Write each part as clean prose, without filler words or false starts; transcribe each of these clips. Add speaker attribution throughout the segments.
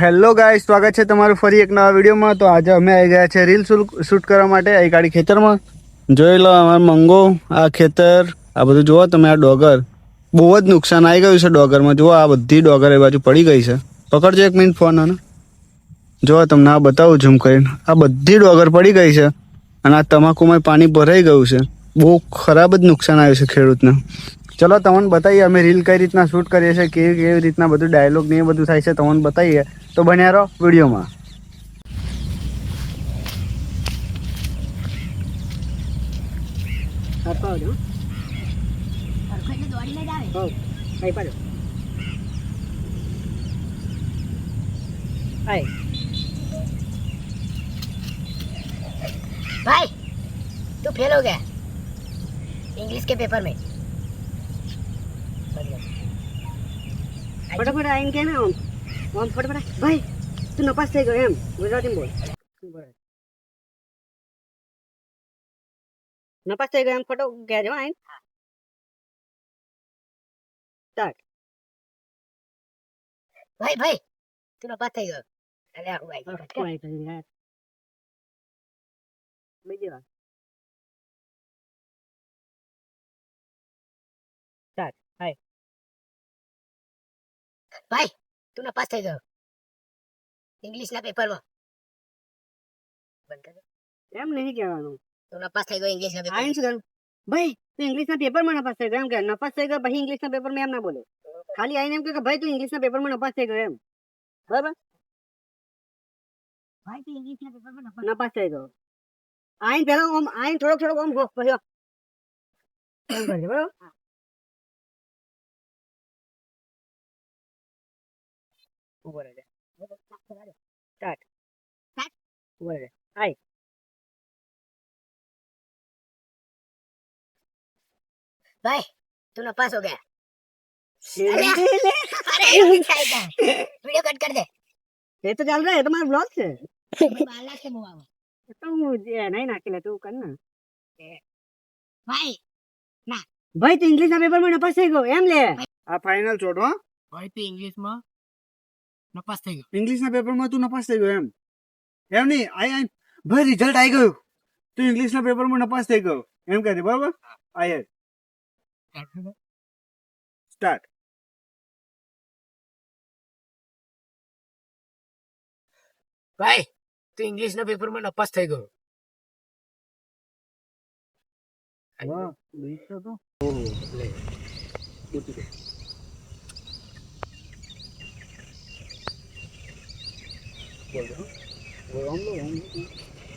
Speaker 1: Hello guys, સ્વાગત છે તમારું ફરી એક નવા વિડીયોમાં। તો આજે અમે આવી ગયા છે રીલ શૂટ કરવા માટે આ ગાડી ખેતરમાં। જોઈ લો અમારા મંગો, આ ખેતર, આ બધું જુઓ તમે। આ ડોગર બહુ જ નુકસાન આવી ગયું છે ડોગરમાં। જુઓ આ બધી ડોગર એ બાજુ પડી ગઈ છે। પકડજો એક મિનિટ ફોન આને, જુઓ તમને આ બતાવું ઝૂમ કરીને। આ બધી ડોગર પડી ગઈ છે અને આ તમાકુમાં પાણી ભરાઈ ગયું છે। બહુ ખરાબ જ નુકસાન આવ્યું છે ખેડૂતને। ચલો તમને બતાવીએ અમે રીલ કઈ રીતના શૂટ કરીએ છીએ, કેવી રીતના બધું ડાયલોગ ને એ બધું થાય છે તમને બતાવીએ। તો બન્યા રહો વિડીયોમાં।
Speaker 2: भाई तू फेल हो गया इंग्लिश के पेपर में।
Speaker 3: फटाफट आएंगे ना हम फटाफट। भाई तू नपास થઈ ગયો એમ ગુજરાતીમાં બોલ। નપાસ થઈ ગયો એમ ફટો ગયા જો આઈન સ્ટાર્ટ।
Speaker 2: भाई भाई तू नपास થઈ ગયો। અરે આ ભાઈ
Speaker 3: કોઈ કરી યાર બીજી વાત સ્ટાર્ટ। હાય
Speaker 2: भाई तू नपास થઈ ગયો इंग्लिश ના પેપરમાં। બંધ કર।
Speaker 3: એમ નહીં કહેવાનું।
Speaker 2: તું નપાસ થઈ ગયો इंग्लिश ના પેપરમાં।
Speaker 3: આઈન શું કરું ભાઈ તું ઇંગ્લિશના પેપરમાં નપાસ થઈ ગયો એમ કે નપાસ થઈ ગયો પછી ઇંગ્લિશના પેપરમાં એમ ના બોલે। ખાલી આઈને એમ કે ભાઈ તું ઇંગ્લિશના પેપરમાં નપાસ થઈ ગયો એમ બરાબર।
Speaker 2: भाई तू इंग्लिश ના પેપરમાં
Speaker 3: નપાસ થઈ ગયો આઈન પેલા ઓમ આઈન થોડોક ઓમ ગો પછી એમ કરજે બરાબર। ઉપર રહે સ્ટાર્ટ ઉપર રહે હાય
Speaker 2: भाई तू नपास हो गया।
Speaker 3: अरे
Speaker 2: अरे वीडियो कट कर दे।
Speaker 3: ये तो चल रहा है तुम्हारा ब्लॉग से
Speaker 2: बाला से मुआ
Speaker 3: तो ये नहीं ना के तू करना
Speaker 2: भाई
Speaker 3: भाई तू इंग्लिश ना पेपर में नपास થઈ ગયો એમ લે।
Speaker 1: આ ફાઇનલ ચોટ હો।
Speaker 2: भाई तू इंग्लिश में नपास થઈ ગયો।
Speaker 1: ઇંગ્લિશના પેપરમાં તું નપાસ થઈ ગયો એમ એમ નહીં આઈ ભાઈ રિઝલ્ટ આવી ગયું, તું ઇંગ્લિશના પેપરમાં નપાસ થઈ ગયો એમ કહે છે બરાબર। આયે સ્ટાર્ટ।
Speaker 2: भाई तू इंग्लिश ના પેપરમાં નપાસ થઈ ગયો।
Speaker 1: વાહ બીજો તો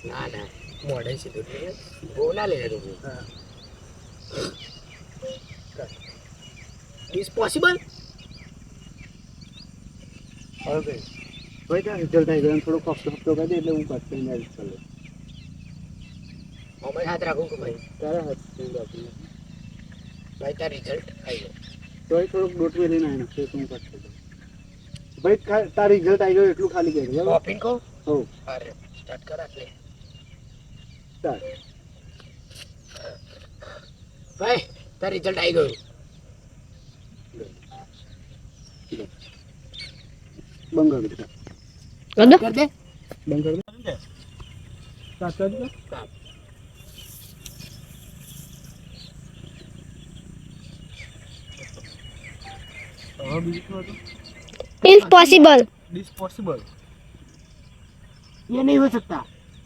Speaker 2: ના ના મોડે સીધું બહુ ના લે તું। Is possible.
Speaker 1: ઓકે ભાઈ ત્યાં રિઝલ્ટ આવી ગયો, થોડો હપ્તો કરી દે એટલે હું કટ કરીને આવી ચાલે।
Speaker 2: મોબાઈલ હાથ રાખું કે ભાઈ
Speaker 1: તારા હાથ આપી
Speaker 2: ભાઈ તાર રિઝલ્ટ આવી ગયો।
Speaker 1: તો એ થોડુંક ડોટવે લઈને આવી નાખશે તો હું કટ કરી દઉં। ભાઈ તાર રિઝલ્ટ આવી ગયો એટલું ખાલી કહી દે બરાબર।
Speaker 2: ઓપન કો
Speaker 1: હો
Speaker 2: અરે સ્ટાર્ટ કર એટલે
Speaker 1: સ્ટાર્ટ।
Speaker 2: ભાઈ તાર રિઝલ્ટ આવી ગયું।
Speaker 1: બંધ કરી દે
Speaker 2: કર દે
Speaker 1: બંધ કરી દે સ્ટાર્ટ કરી દે। હવે બીજું શું હતું?
Speaker 4: इम्पॉसिबल
Speaker 1: ડિસ્પોસિબલ।
Speaker 2: ये नहीं हो सकता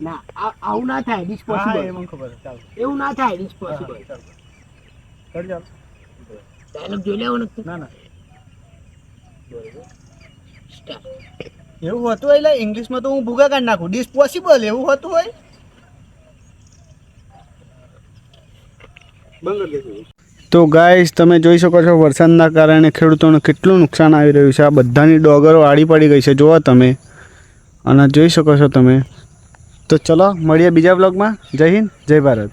Speaker 2: ना આવું ના થાય।
Speaker 1: હા
Speaker 2: ડિસ્પોસિબલ
Speaker 1: એ મને ખબર છે। ચાલ
Speaker 2: એવું ના થાય। ડિસ્પોસિબલ
Speaker 1: ચાલ કર ચાલ।
Speaker 2: ડાયલોગ જોઈ લેવો નથી।
Speaker 1: ના ના
Speaker 2: સ્ટાર્ટ।
Speaker 1: એવું હતું એટલે ઇંગ્લિશમાં તો હું ભૂગા કાઢી નાખું। ડિસ્પોસિબલ એવું હતું હોય બંધ કરી દેજો। તો ગાઈસ તમે જોઈ શકો છો વરસાદના કારણે ખેડૂતોને કેટલું નુકસાન આવી રહ્યું છે। આ બધાની ડોગરો આડી પડી ગઈ છે જુઓ તમે, અને જોઈ શકો છો તમે। તો ચલો મળીએ બીજા બ્લોગમાં। જય હિન્દ, જય ભારત।